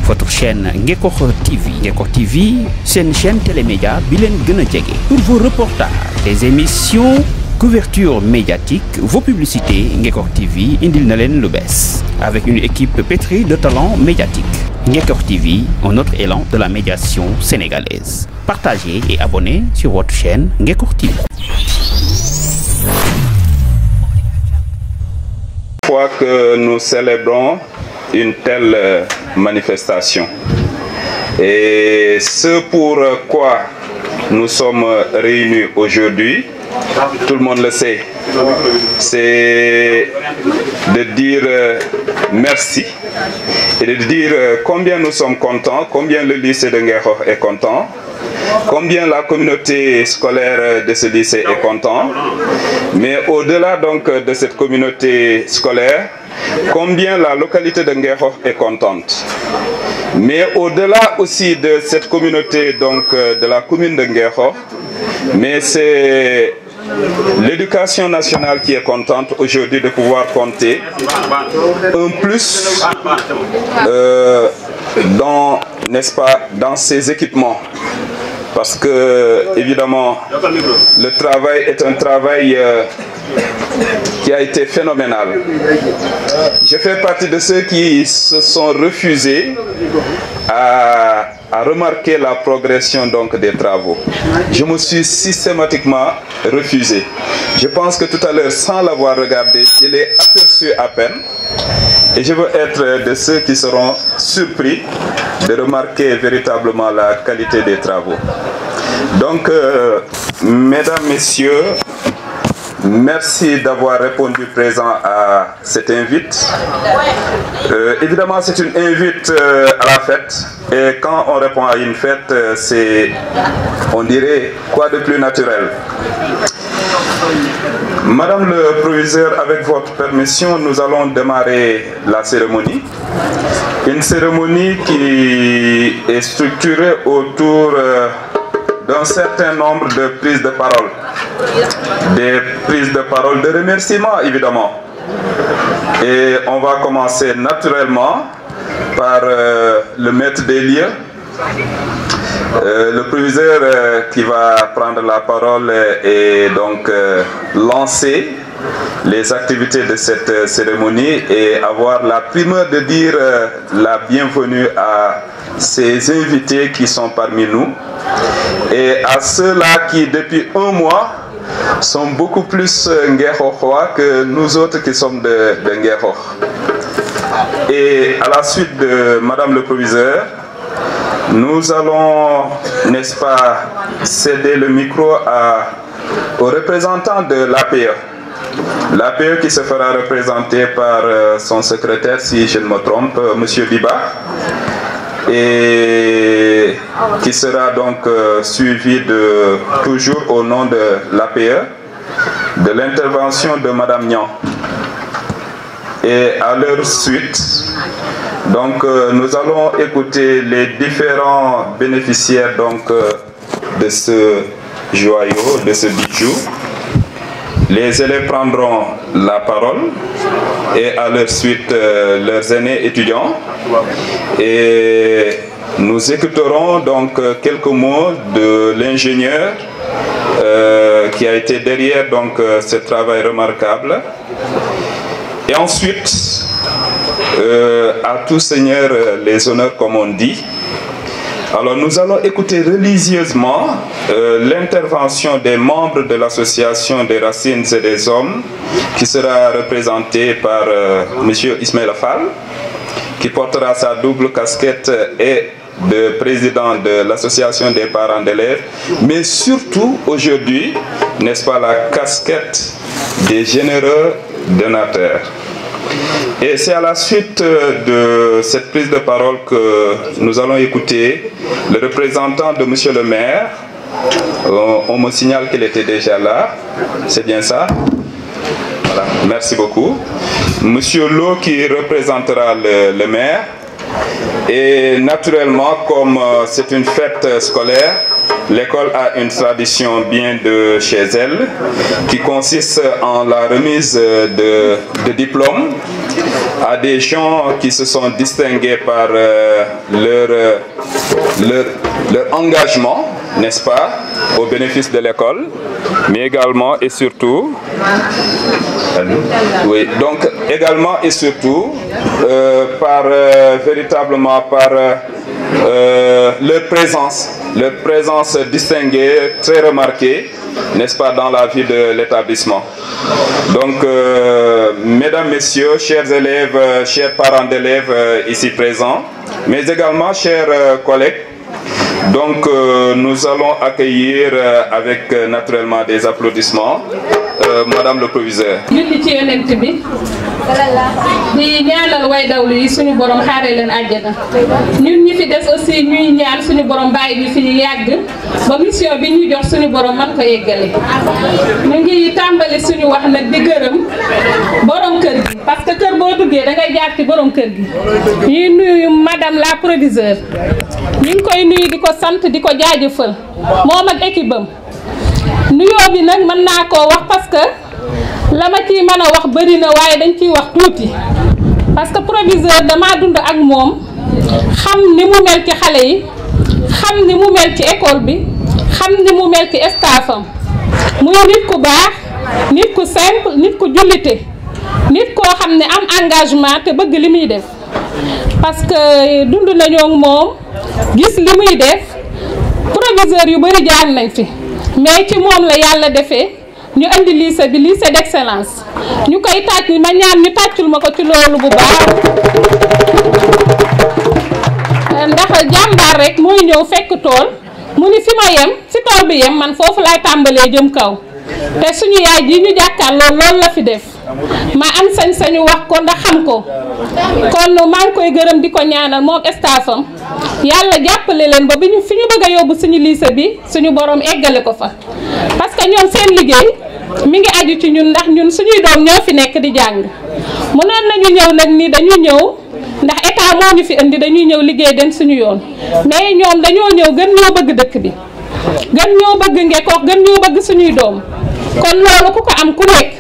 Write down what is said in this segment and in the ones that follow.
votre chaîne Ngekokh TV. Ngekokh TV, c'est une chaîne télémédia bilen gëna djégé. Pour vos reportages, des émissions, couverture médiatique, vos publicités, Ngekokh TV indil na len lu bess. Avec une équipe pétrie de talents médiatiques. Ngekokh TV, un autre élan de la médiation sénégalaise. Partagez et abonnez sur votre chaîne Ngekokh TV. Fois que nous célébrons une telle manifestation et ce pour quoi nous sommes réunis aujourd'hui, tout le monde le sait, c'est de dire merci et de dire combien nous sommes contents, combien le lycée de Ngekokh est content, combien la communauté scolaire de ce lycée est content, mais au-delà donc de cette communauté scolaire, combien la localité de Ngekokh est contente. Mais au-delà aussi de cette communauté donc de la commune de Ngekokh, mais c'est l'éducation nationale qui est contente aujourd'hui de pouvoir compter un plus dans ces équipements. Parce que, évidemment, le travail est un travail qui a été phénoménal. Je fais partie de ceux qui se sont refusés à remarquer la progression donc, des travaux. Je me suis systématiquement refusé. Je pense que tout à l'heure, sans l'avoir regardé, je l'ai aperçu à peine. Et je veux être de ceux qui seront surpris de remarquer véritablement la qualité des travaux. Donc, mesdames, messieurs, merci d'avoir répondu présent à cette invite. Évidemment, c'est une invite à la fête. Et quand on répond à une fête, c'est, on dirait, quoi de plus naturel? Madame le proviseur, avec votre permission, nous allons démarrer la cérémonie. Une cérémonie qui est structurée autour d'un certain nombre de prises de parole. Des prises de parole de remerciements, évidemment. Et on va commencer naturellement par le maître des lieux. Le proviseur qui va prendre la parole et donc lancer les activités de cette cérémonie et avoir la primeur de dire la bienvenue à ces invités qui sont parmi nous et à ceux-là qui depuis un mois sont beaucoup plus Ngekokhois que nous autres qui sommes de Ngekokh. Et à la suite de Madame le proviseur, nous allons, n'est-ce pas, céder le micro aux représentants de l'APE. L'APE qui se fera représenter par son secrétaire, si je ne me trompe, M. Biba, et qui sera donc suivi toujours au nom de l'APE, de l'intervention de Mme Nyan. Et à leur suite, donc, nous allons écouter les différents bénéficiaires donc, de ce joyau, de ce bijou. Les élèves prendront la parole et à leur suite leurs aînés étudiants. Et nous écouterons donc quelques mots de l'ingénieur qui a été derrière donc, ce travail remarquable. Et ensuite, à tout seigneur les honneurs comme on dit. Alors nous allons écouter religieusement l'intervention des membres de l'association des racines et des hommes qui sera représentée par M. Ismaël Fall qui portera sa double casquette et de président de l'association des parents d'élèves, mais surtout aujourd'hui, n'est-ce pas, la casquette des généreux donateurs. Et c'est à la suite de cette prise de parole que nous allons écouter le représentant de M. le maire. On me signale qu'il était déjà là. C'est bien ça? Voilà, merci beaucoup. M. Lo qui représentera le maire. Et naturellement, comme c'est une fête scolaire, l'école a une tradition bien de chez elle qui consiste en la remise de diplômes à des gens qui se sont distingués par leur engagement, n'est-ce pas, au bénéfice de l'école, mais également et surtout, oui, donc également et surtout véritablement par leur présence distinguée, très remarquée, n'est-ce pas, dans la vie de l'établissement. Donc, mesdames, messieurs, chers élèves, chers parents d'élèves ici présents, mais également chers collègues, donc nous allons accueillir avec naturellement des applaudissements Madame le proviseur. di ñaanal way dawlu yi suñu borom xaare leen àjjana ñun ñi fi des aussi ñuy ñaan suñu borom bàyyi ñu fi ñu yàgg ba mission bi ñu jox suñu borom man ko yeggale ñu ngi tàmbali suñu wax nag di gërëm borom kër gi parce que kër boo duggee da ngay jaar ci borom kër gi ñuy nuyu madame la proviseur ñu ngi koy nuyu di ko sant di ko jaajëfal moom ak équipe am nuyoo bi nag mën naa koo wax parce que la ma ciy mën a wax bëri na waaye dañ ciy wax tuuti parce que proviseur damaa dund ak moom xam ni mu mel ci xale yi xam ni mu mel ci école bi xam ni mu mel ci staffam muy nit ku baax nit ku simple nit ku jullite nit koo xam ne am engagement te bëgg li muy def parce que dund nañoo ak moom gis li muy def proviseur yu bëri jaar nañ fi mais ci moom la yàlla defee ñu andi lycée bi lycée d'excellence ñu koy tàcc ma ñaan ñu tàccul ma ko ci loolu bu baax ndax jàmbaar rek mooy ñëw fekk tool mu ni fi ma yem fi tool bi yem man foofu laay tàmbalee jëm kaw te suñu yaay ji ñu jàkkaarloo loolu la fi def ma am sañ-sañu wax ko ndax xam ko kon maa ngi koy gërëm di ko ñaanal moom staffam yàlla jàppale leen ba bi ñu fi ñu bëgg a yóbbu suñu lycée bi suñu borom eggale ko fa parce que ñoom seen liggéey mi ngi aju ci ñun ndax ñun suñuy doom ñoo fi nekk di jàng mënoon nañu ñëw nag ni dañu ñëw ndax état moo ñu fi indi dañuy ñëw liggéey dem suñu yoon mais ñoom dañoo ñëw gën ñoo bëgg dëkk bi gën ñoo bëgg Ngekoox gën ñoo bëgg suñuy doom kon loolu ku ko am ku nekk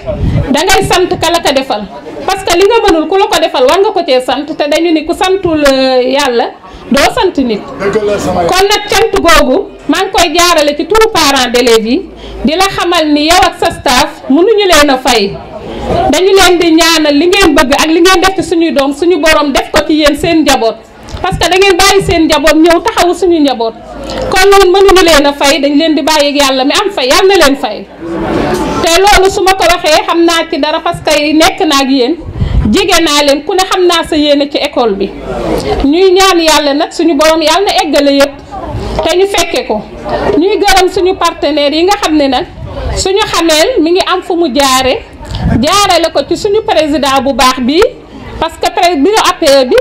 dangay sant ka la ko defal parce que li nga mënul ku la ko defal war nga ko cee sant te dañu ni ku santul yàlla doo sant nit kon nag cant googu maa ngi koy jaarale ci turu parents d'élèves yi di la xamal ni yow ak sa staff mënuñu leen a fay dañu leen di ñaanal li ngeen bëgg ak li ngeen def ci suñuy doom suñu borom def ko ci yéen seen njaboot parce que da ngeen bàyyi seen njaboot ñëw taxawu suñu njaboot kon loolu mënuñu leen a fay dañ leen di bàyyi ak yàlla mi am fay yàlla na leen fay te loolu su ma ko waxee xam naa ci dara parce que nekk naa ak yéen jege naa leen ku ne xam naa sa yéene ci école bi ñuy ñaan yàlla nag suñu borom yàlla na eggale yëpp te ñu fekke ko ñuy gërëm suñu partenaires yi nga xam ne nag suñu xameel mi ngi am fu mu jaarale ko ci suñu président bu baax bi parce que bureau APE bi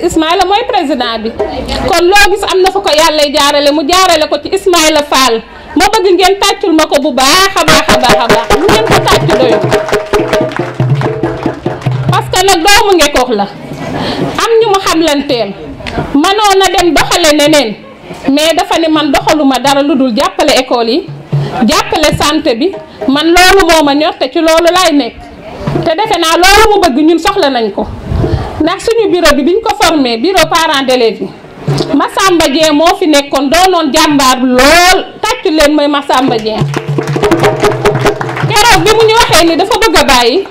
Ismaïla mooy président bi kon loo gis am na fa ko yàlla jaarale mu jaarale ko ci Ismaïla Fall ma bëgg ngeen tàccul ma ko bu baax a baax a baax a baax lu ngeen ko tàcc doyu parce que nag doomu Ngekoox la am ñu mu xamlanteel mënoon na dem doxale neneen mais dafa ne man doxaluma dara lu dul jàppale école yi jàppale santé bi man loolu moo ma ñor te ci loolu laay nekk te defe naa loolu mu bëgg ñun soxla nañ ko ndax suñu bureau bi biñ ko formé bureau parents d'élèves yi Massamba Dieng moo fi nekkoon doonoon jàmbaar lool tàccu leen mooy Massamba Dieng keroog bi mu ñu waxee ni dafa bëgg a bàyyi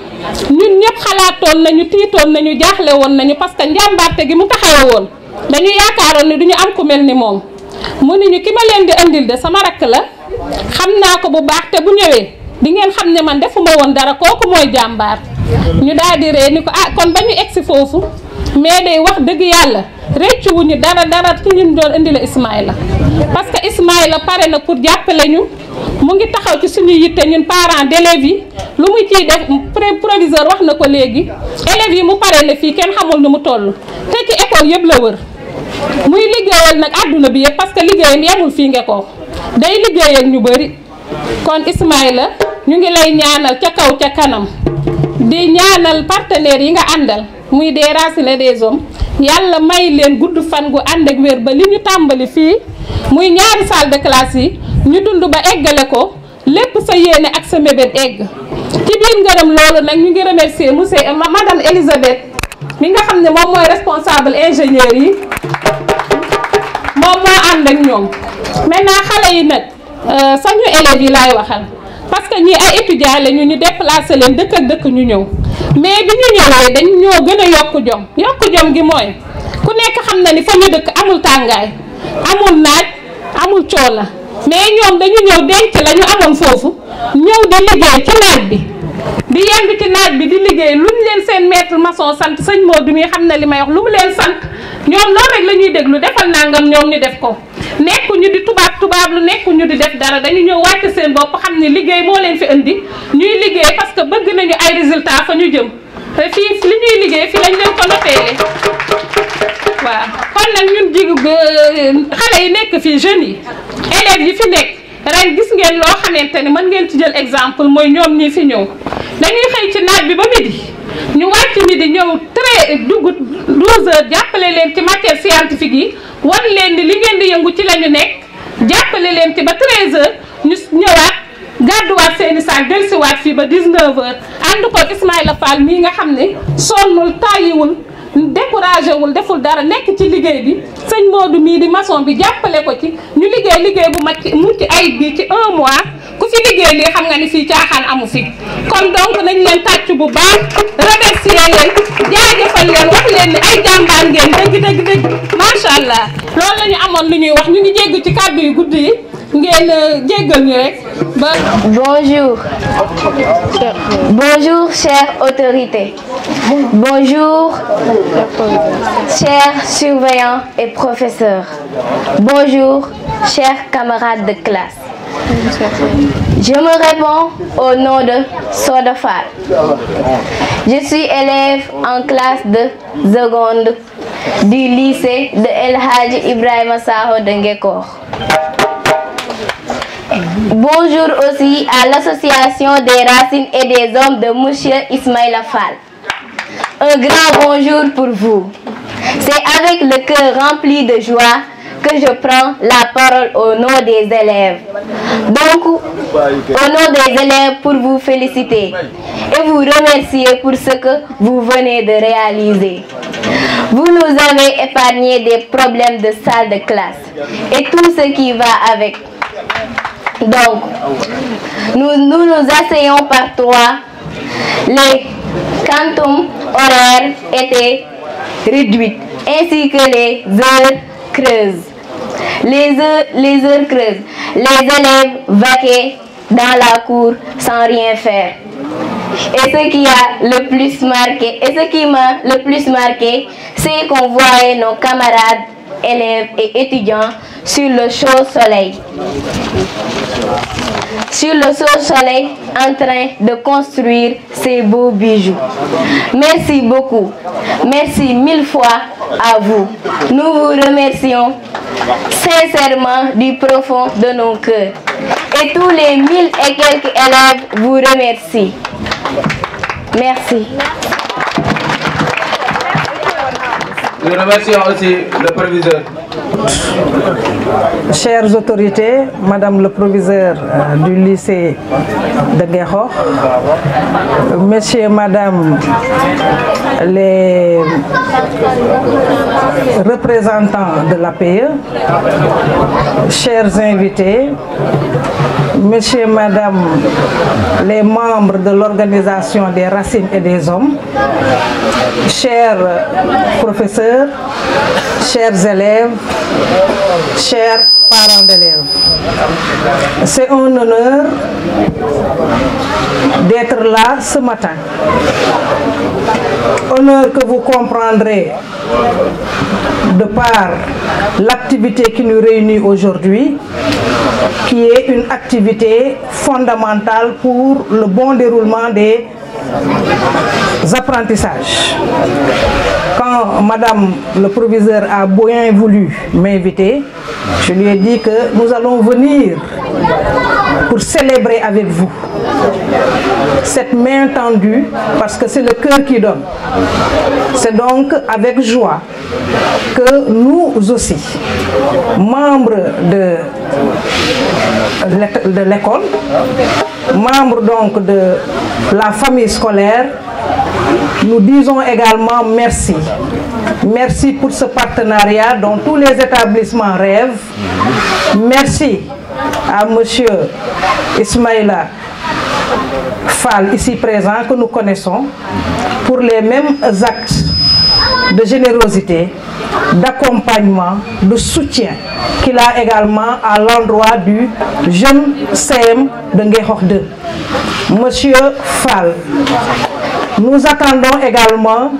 ñun ñëpp xalaatoon nañu tiitoon nañu jaaxle woon nañu parce que njàmbaarte gi mu taxawe woon dañu yaakaaroon ni duñu am ku mel ni moom mu ni ñu ki ma leen di andil de sama rakk la xam naa ko bu baax te bu ñëwee di ngeen xam ne man defuma woon dara kooku mooy jàmbaar ñu daal di ree ni ko ah kon ba ñu egsi foofu mais day wax dëgg yàlla réccu wuñu dara ci ñun doon indi la Ismaïla parce que Ismaïla pare na pour jàppale ñu mu ngi taxaw ci suñu yitte ñun parents d'élèves yi lu mu ciy def proviseur wax na ko léegi élèves yi mu pare na fii kenn xamul nu mu toll te ci école yëpp la wër muy liggéeyal nag àdduna bi yëpp parce que liggéeyam yemul fii Ngekoox day liggéey ak ñu bëri kon Ismaïla ñu ngi lay ñaanal ca kaw ca kanam di ñaanal partenaires yi nga àndal muy des Racines et des Hommes yàlla may leen gudd fan gu ànd ak wér ba li ñu tàmbali fii muy ñaari salle de classe yi ñu dund ba eggale ko lépp sa yéene ak sa mébét egg. ci biir ngërëm loolu nag ñu ngi remercier madame Elisabeth mi nga xam ne moom mooy responsable ingénieur yi moom moo ànd ak ñoom. maintenant xale yi nag sañu élèves yi laay waxal parce que ñii ay étudiants la ñu déplacé leen dëkk ak dëkk ñu ñëw mais bi ñu ñëwee dañ ñoo gën a yokku jom gi mooy ku nekk xam na ni fa ñu dëkk amul tàngaay amul naaj amul coola mais ñoom dañu ñëw denc la ñu amoon foofu ñëw di liggéey ci naaj bi di yendu ci naaj bi di liggéey lu ñu leen seen maître maçon sant sëñ Modou mi xam na li may wax lu mu leen sant ñoom loolu rek la ñuy déglu defal nangam ñoom ñu def ko nekkuñu di tubaab lu nekkuñu di def dara dañu ñëw wàcc seen bopp xam ni liggéey moo leen fi indi ñuy liggéey parce que bëgg nañu ay résultats fa ñu jëm te fii li ñuy liggéey fi lañ leen ko noteele waaw kon nag ñun xale yi nekk fii jeunes yi élèves yi fi nekk ren gis ngeen loo xamante ni mën ngeen ci jël exemple mooy ñoom ñii fi ñëw dañuy xëy ci naaj bi ba midi ñu wàcc midi ñëw dugg 12 heures jàppale leen ci matière scientifique yi wan leen ni li ngeen di yëngu ci la ñu nekk jàppale leen ci ba 13 heures ñu ñëwaat gàdduwaat seeni saak dellusiwaat fii ba 19 heures ànd ko Ismaïla Fall mii nga xam ne sonnul tàyyiwul découragé wul deful dara nekk ci liggéey bi sëñ Modou mii di maçon bi jàppale ko ci ñu liggéey bu mucc ayib bi ci 1 mois ku fi liggéey lii xam nga ni fii caaxaan amu fi kon donc nañ leen tàcc bu baax remercier leen jaajëfal leen wax leen ni ay jàmbaar ngeen dëgg macha allah loolu la ñu amoon lu ñuy wax ñu ngi jégg ci kàddu yu gudd yi ngeen jéggal ñu rek ba. Bonjour chères autorités. Bonjour chers surveillants et professeurs. Bonjour chers camarades de classe. Je me réponds au nom de Soda Fall. Je suis élève en classe de seconde du lycée de El Hadji Ibrahima Sakho de Ngekor. Bonjour aussi à l'association des racines et des hommes de Monsieur Ismaïla Fall. Un grand bonjour pour vous. C'est avec le cœur rempli de joie que je prends la parole au nom des élèves. Donc, au nom des élèves, pour vous féliciter et vous remercier pour ce que vous venez de réaliser. Vous nous avez épargné des problèmes de salle de classe et tout ce qui va avec. Donc, nous asseyons par trois. Les quantum horaires étaient réduits, ainsi que les heures creuses. Les heures creuses. Les élèves vaquaient dans la cour sans rien faire. Et ce qui m'a le plus marqué, c'est qu'on voyait nos camarades, élèves et étudiants sur le chaud soleil. En train de construire ces beaux bijoux. Merci beaucoup. Merci 1000 fois à vous. Nous vous remercions sincèrement du profond de nos cœurs. Et tous les 1000 et quelques élèves vous remercient. Merci. Nous remercions aussi le proviseur. Chères autorités, Madame le proviseur du lycée de Ngekor, Messieurs, Madame les représentants de l'APE, chers invités, Messieurs, Madame les membres de l'organisation des racines et des hommes, chers professeurs, chers élèves, chers parents d'élèves, c'est un honneur d'être là ce matin. Honneur que vous comprendrez de par l'activité qui nous réunit aujourd'hui, qui est une activité fondamentale pour le bon déroulement des apprentissages. Quand quand Madame le proviseur a bien voulu m'inviter, je lui ai dit que nous allons venir pour célébrer avec vous cette main tendue, parce que c'est le cœur qui donne. C'est donc avec joie que nous aussi, membres de l'école, membres donc de la famille scolaire, nous disons également merci. Merci pour ce partenariat dont tous les établissements rêvent. Merci à monsieur Ismaïla Fall, ici présent, que nous connaissons, pour les mêmes actes de générosité, d'accompagnement, de soutien qu'il a également à l'endroit du jeune CM de Nguéhokh 2. Monsieur Fall, nous attendons également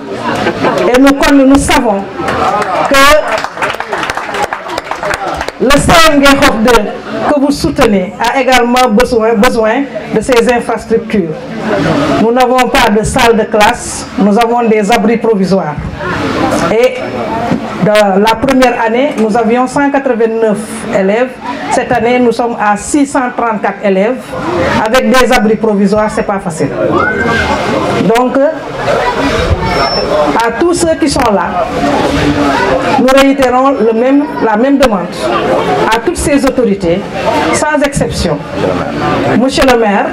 et nous savons que le CM Nguéhokh 2 que vous soutenez a également besoin de ces infrastructures. Nous n'avons pas de salle de classe, nous avons des abris provisoires. Et dans la première année, nous avions 189 élèves. Cette année, nous sommes à 634 élèves. Avec des abris provisoires, ce n'est pas facile. Donc, à tous ceux qui sont là, nous réitérons la même demande à toutes ces autorités, sans exception. Monsieur le maire,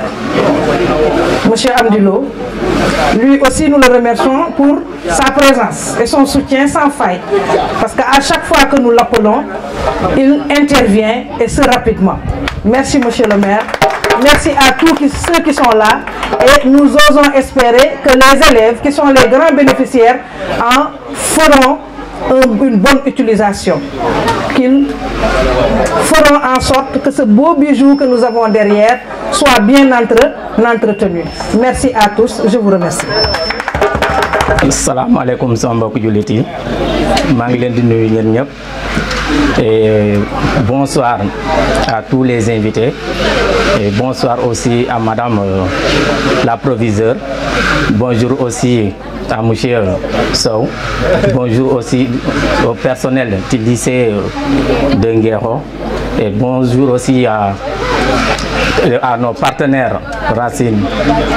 monsieur Amdilo, lui aussi nous le remercions pour sa présence et son soutien sans faille. Parce qu'à chaque fois que nous l'appelons, il intervient et ce rapidement. Merci monsieur le maire. Merci à tous ceux qui sont là et nous osons espérer que les élèves qui sont les grands bénéficiaires en feront une bonne utilisation. Qu'ils feront en sorte que ce beau bijou que nous avons derrière soit bien entretenu. Merci à tous, je vous remercie. Assalamu alaikum sama mbokk jullit yi maa ngi leen di nuyu ñeen ñëpp et bonsoir à tous les invités et bonsoir aussi à madame la proviseure. Bonjour aussi à monsieur Sow. Bonjour aussi au personnel du lycée de Nguéhokh et bonjour aussi à nos partenaires Racine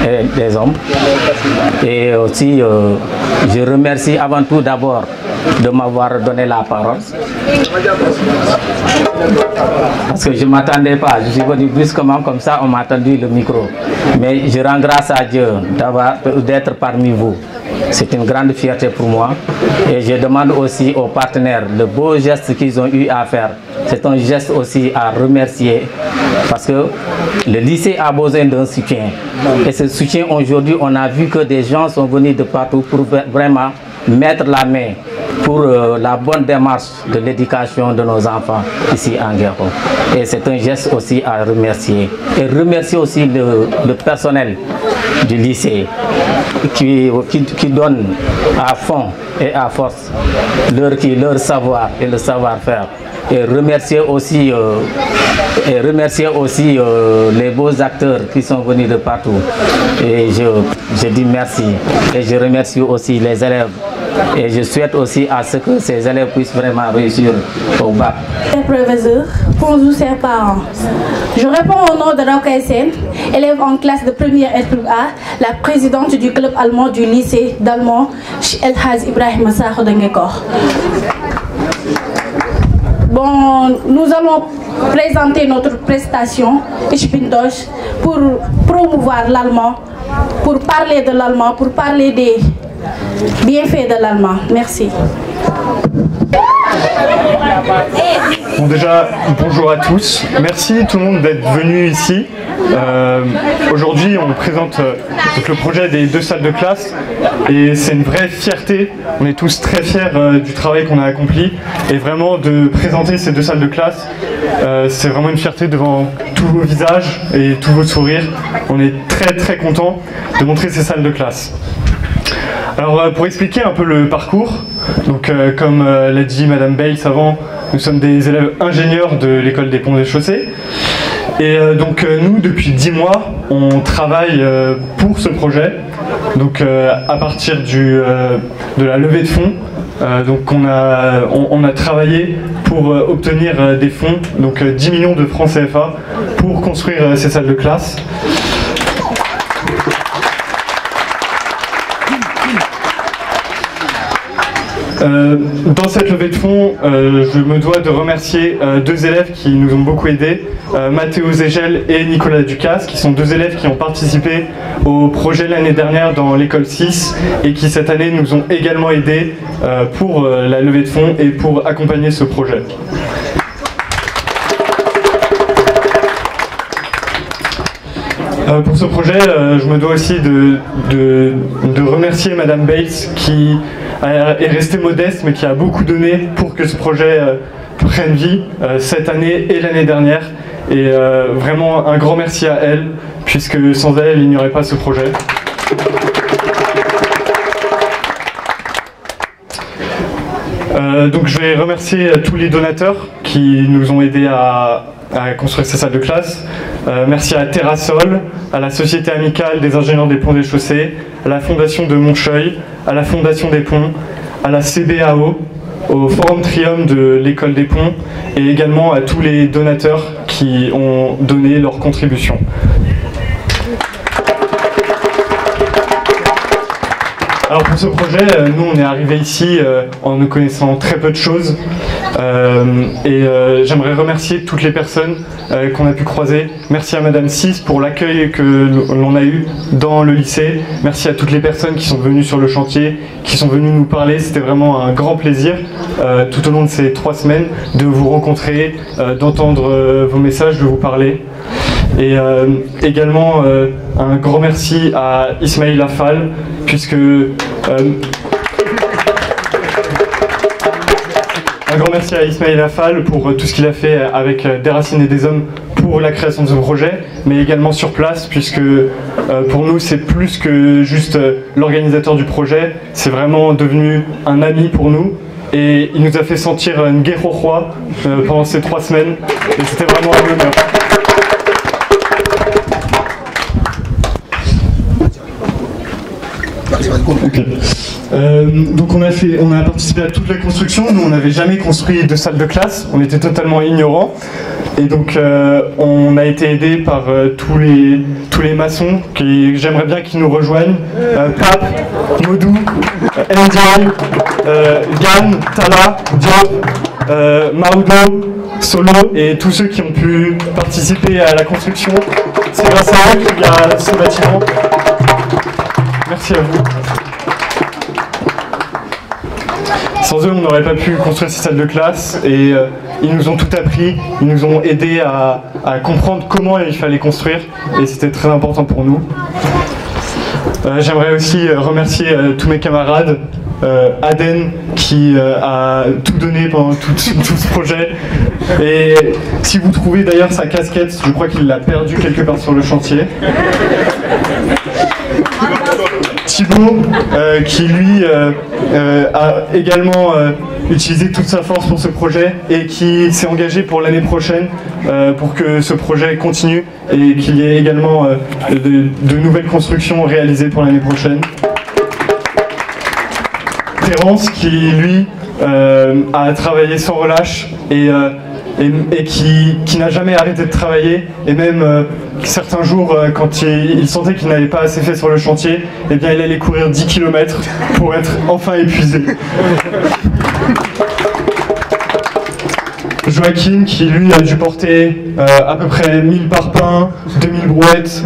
et des hommes. Et aussi, je remercie avant tout d'abord de m'avoir donné la parole. Parce que je ne m'attendais pas, je suis venu brusquement comme ça, on m'a tendu le micro. Mais je rends grâce à Dieu d'être parmi vous. C'est une grande fierté pour moi. Et je demande aussi aux partenaires le beau geste qu'ils ont eu à faire. C'est un geste aussi à remercier parce que le lycée a besoin d'un soutien. Et ce soutien, aujourd'hui, on a vu que des gens sont venus de partout pour vraiment mettre la main pour la bonne démarche de l'éducation de nos enfants ici à Nguéhokh. Et c'est un geste aussi à remercier. Et remercier aussi le personnel du lycée qui donne à fond et à force leur savoir et le savoir-faire. Et remercier aussi les beaux acteurs qui sont venus de partout. Et je dis merci. Et je remercie aussi les élèves. Et je souhaite aussi à ce que ces élèves puissent vraiment réussir au bac. Professeur, bonjour chers parents. Je réponds au nom de Rokhaya Sène, élève en classe de première A, la présidente du club allemand du lycée d'allemand El Hadj Ibrahima Sakho de Nguéhokh. Bon, nous allons présenter notre prestation Ich bin Deutsch pour promouvoir l'allemand, pour parler de l'allemand, pour parler des bienfaits de l'allemand. Merci. Bon, déjà, bonjour à tous. Merci tout le monde d'être venu ici. Aujourd'hui, on présente donc le projet des 2 salles de classe et c'est une vraie fierté. On est tous très fiers du travail qu'on a accompli et vraiment de présenter ces 2 salles de classe. C'est vraiment une fierté devant tous vos visages et tous vos sourires. On est très contents de montrer ces salles de classe. Alors pour expliquer un peu le parcours, donc comme l'a dit Madame Bales avant, nous sommes des élèves ingénieurs de l'école des ponts et chaussées. Et donc nous, depuis 10 mois, on travaille pour ce projet. Donc à partir de la levée de fonds, Donc on a travaillé pour obtenir des fonds, donc 10 millions de francs CFA pour construire ces salles de classe. Dans cette levée de fonds, je me dois de remercier deux élèves qui nous ont beaucoup aidés, Mathéo Zégel et Nicolas Ducasse, qui sont deux élèves qui ont participé au projet l'année dernière dans l'école 6 et qui cette année nous ont également aidés pour la levée de fonds et pour accompagner ce projet. Pour ce projet, je me dois aussi de remercier Madame Bates qui est restée modeste mais qui a beaucoup donné pour que ce projet prenne vie cette année et l'année dernière. Et vraiment un grand merci à elle, puisque sans elle, il n'y aurait pas ce projet. Donc je vais remercier tous les donateurs qui nous ont aidés à construire ces salles de classe. Merci à Terrasol, à la Société Amicale des Ingénieurs des Ponts et Chaussées, à la Fondation de Montcheuil, à la Fondation des Ponts, à la CBAO, au Forum Trium de l'École des Ponts et également à tous les donateurs qui ont donné leur contribution. Alors pour ce projet, nous on est arrivé ici en ne connaissant très peu de choses et j'aimerais remercier toutes les personnes qu'on a pu croiser. Merci à Madame Sis pour l'accueil que l'on a eu dans le lycée. Merci à toutes les personnes qui sont venues sur le chantier, qui sont venues nous parler. C'était vraiment un grand plaisir tout au long de ces 3 semaines de vous rencontrer, d'entendre vos messages, de vous parler. Et également un grand merci à Ismail Afal, puisque un grand merci à Ismail Afal pour tout ce qu'il a fait avec Des Racines et des Hommes pour la création de ce projet, mais également sur place, puisque pour nous c'est plus que juste l'organisateur du projet, c'est vraiment devenu un ami pour nous. Et il nous a fait sentir une guerre au roi pendant ces 3 semaines, et c'était vraiment un honneur. Okay. Donc on a participé à toute la construction. Nous on n'avait jamais construit de salle de classe, on était totalement ignorants et donc on a été aidé par tous les maçons qui j'aimerais bien qu'ils nous rejoignent, Pape, Modou, Ndiaye, Gan, Tala, Diop, Maudo, Solo et tous ceux qui ont pu participer à la construction. C'est grâce à eux qu'il y a ce bâtiment. Merci à vous. Sans eux, on n'aurait pas pu construire ces salles de classe et ils nous ont tout appris, ils nous ont aidés à comprendre comment il fallait construire et c'était très important pour nous. J'aimerais aussi remercier tous mes camarades, Aden qui a tout donné pendant tout ce projet et si vous trouvez d'ailleurs sa casquette, je crois qu'il l'a perdue quelque part sur le chantier. Thibaut, qui lui a également utilisé toute sa force pour ce projet et qui s'est engagé pour l'année prochaine pour que ce projet continue et qu'il y ait également de nouvelles constructions réalisées pour l'année prochaine. Terence, qui lui a travaillé sans relâche et qui n'a jamais arrêté de travailler et même certains jours quand il sentait qu'il n'avait pas assez fait sur le chantier, eh bien il allait courir 10 km pour être enfin épuisé. Joachim qui lui a dû porter à peu près 1000 parpaings, 2000 brouettes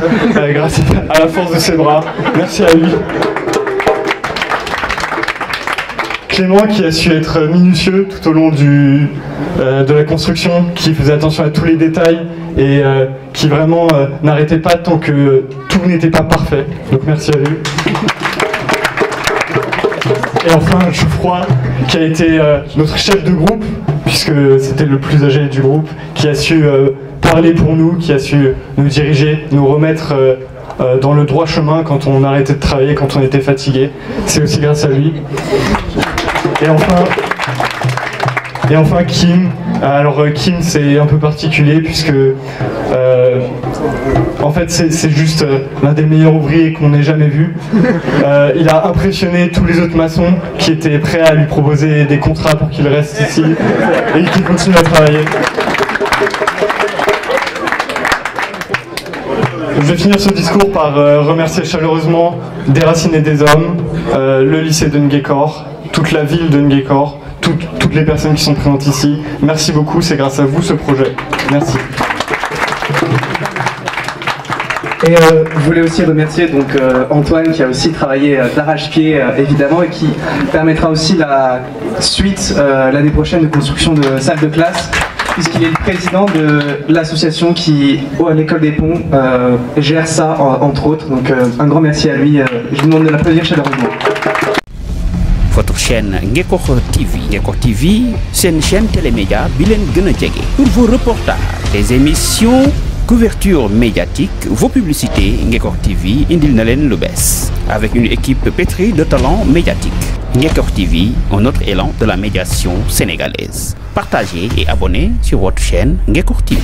grâce à la force de ses bras. Merci à lui. Clément qui a su être minutieux tout au long de la construction, qui faisait attention à tous les détails et qui vraiment n'arrêtait pas tant que tout n'était pas parfait. Donc merci à lui. Et enfin Geoffroy qui a été notre chef de groupe, puisque c'était le plus âgé du groupe, qui a su parler pour nous, qui a su nous diriger, nous remettre dans le droit chemin quand on arrêtait de travailler, quand on était fatigué. C'est aussi grâce à lui. Et enfin Kim. Alors Kim c'est un peu particulier puisque En fait, c'est juste l'un des meilleurs ouvriers qu'on ait jamais vu. Il a impressionné tous les autres maçons qui étaient prêts à lui proposer des contrats pour qu'il reste ici et qu'il continue à travailler. Je vais finir ce discours par remercier chaleureusement Des Racines et des Hommes, le lycée de Nguékor, toute la ville de Nguékor, toutes les personnes qui sont présentes ici. Merci beaucoup, c'est grâce à vous ce projet. Merci. Et je voulais aussi remercier donc, Antoine qui a aussi travaillé d'arrache-pied évidemment et qui permettra aussi la suite l'année prochaine de construction de salles de classe, puisqu'il est le président de l'association qui, à l'école des Ponts, gère ça entre autres. Donc un grand merci à lui, je vous demande de l'applaudir chaleureusement. Votre chaîne Nguékor TV. Nguékor TV, c'est une chaîne télémédia bilen gëna djégé. Pour vos reportages, des émissions, couverture médiatique, vos publicités, Nguékor TV indil na len lu bess. Avec une équipe pétrie de talents médiatiques. Nguékor TV, un autre élan de la médiation sénégalaise. Partagez et abonnez sur votre chaîne Nguékor TV.